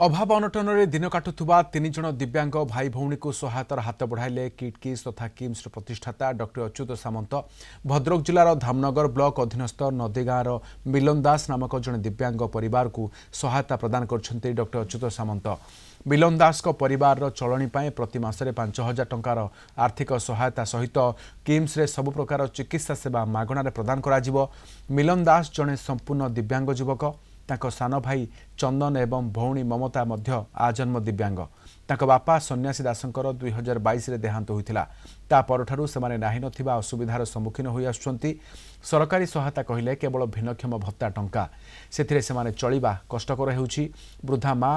अभाव अनटन दिन काटुवा तीन जन दिव्यांग भाई भौणी को सहायतार हाथ बढ़ाइले किटकिस तथा किम्स प्रतिष्ठाता डॉक्टर अच्युत सामंत। भद्रक जिलार धामनगर ब्लॉक अधीनस्थ नदीगाँवर मिलन दास नामक जड़े दिव्यांग परिवार को सहायता प्रदान कर डॉक्टर अच्युत सामंत। मिलन दास परिवार चलणी प्रति मासरे 5,000 टंकार आर्थिक सहायता सहित किम्स रे सब प्रकार चिकित्सा सेवा मागणार प्रदान करा। मिलन दास जड़े संपूर्ण दिव्यांग युवक। ताको सान भाई चंदन एवं भौणी ममता मध्य आजन्म दिव्यांग। ताको बापा सन्यासी दासंकर 2022 रे देहांत होइथिला। ता परठारु सेमाने नाही नथिबा असुविधार सम्मुखीन होई आछुंती। सरकारी सहायता कहिले केवल भिन्नक्षम भत्ता टंका, सेथिरे सेमाने चलिबा कष्टकर हेउछि। वृद्धा माँ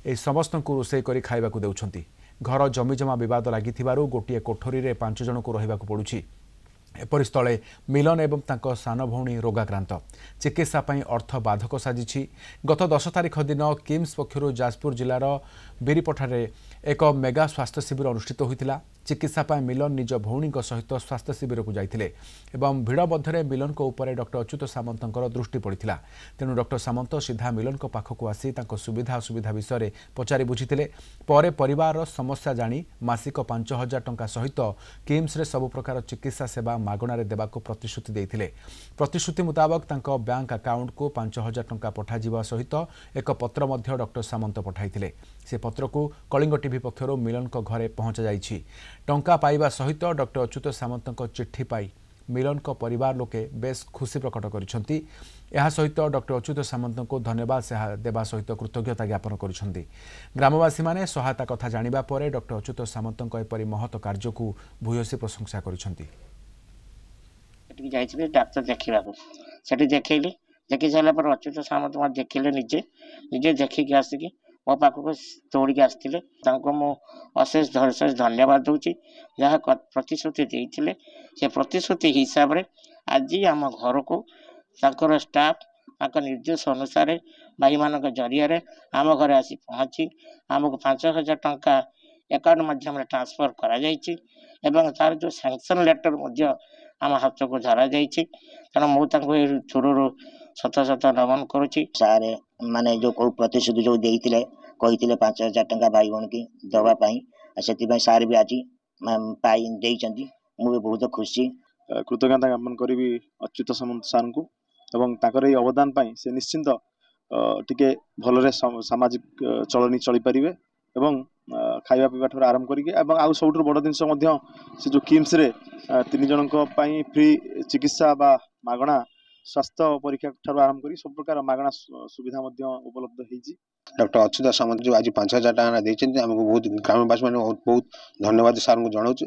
ए समस्तंकु रोषेई करी खाइबाकू देउछंती। घर जमीजमा विवाद लागिथिबारु गोटिए कोठरी रे 5 जनकू रहिबाकू पडुछि। एपरि स्थले मिलन एवं तांको सान भौणी रोगाक्रांत। चिकित्सा पई अर्थ बाधक साजिछि। गत 10 तारिख दिन किम्स पक्षरु जाजपुर जिलार बिरीपठारे एक मेगा स्वास्थ्य शिविर अनुष्ठित होइतिला। चिकित्सा पई मिलन निज भौणी सहित स्वास्थ्य शिविर को जाइथिले एवं भिड़ मध्य मिलन को ऊपर डॉक्टर अच्युत सामंतर दृष्टि पड़िथिला। तेणु डॉक्टर सामंत सीधा मिलन को पाखक आसी तांको सुविधा असुविधा विषय पचारि बुझिथिले। परे परिवार समस्या जानी मासिक 5,000 टंका सहित किम्स रे सब प्रकार चिकित्सा सेवा मागणारे देबाको प्रतिश्रुति देइथिले। प्रतिश्रुति मुताबक तांको बैंक अकाउंट को 5,000 टंका पठाजिबा सहित एक पत्र मध्य डॉक्टर सामंत पठाइथिले। से पत्र को कलिंग टीवी पक्षरु मिलन को घरे पहुंचा जाइछि। टंका पाइबा सहित डॉक्टर अच्युत सामंत चिट्ठी पाई मिलन को परिवार लोके बेस खुशी प्रकट करिसेंती। यह सहित डॉक्टर अच्युत सामंत को धन्यवाद देवा सहित कृतज्ञता ज्ञापन करिसेंती। ग्रामवासी माने सहायता कथा जानिबा परे डॉक्टर अच्युत सामंत एपरि महत कार्य को भूयसी प्रशंसा करिसेंती। डाक्तर देखा देखली देखी सारा पर अच्युत सामंत देखिले निजे निजे देखिक आसिक मो पाखक दौड़ी आसते अशेष अशेष धन्यवाद दूची। जहाँ प्रतिश्रुति देते से प्रतिश्रुति हिसाब से आज आम घर को स्टाफ निर्देश अनुसार भाई मान जरिया आम घर आसी पहुँची आमको 5,000 टंका अकाउंट माध्यम ट्रांसफर करा तार जो सैंक्शन लेटर आम हाथ को धरा जाइए। तेना मुझे थ्रू शत शत नमन करुच्ची। सारे माने जो को प्रतिश्रुति जो देइतिले कहितिले 5,000 टंका भाई बहन की दवाई से सार भी आज पाई देइचंती। मु बहुत खुशी कृतज्ञता ज्ञापन करी अच्युत सामंत सार को एवं ताकर ये अवदान पाई से निश्चिंत टिके भलरे सामाजिक चलनी चली पारिबे एवं खाइबा पीवा ठुर आरंभ करिके एवं आउ सबुठ बड़ जिनस मध्य से जो किम्स रे 3 जनक पई फ्री चिकित्सा बा मागणा स्वास्थ्य परीक्षा ठार आरंभ करी सब प्रकार मागणा सुविधा मध्य उपलब्ध होईची। डॉक्टर अच्युत सामंत जो आज 5,000 टका देइछन हमको बहुत ग्रामवासी माने बहुत धन्यवाद सार को जणाउछु।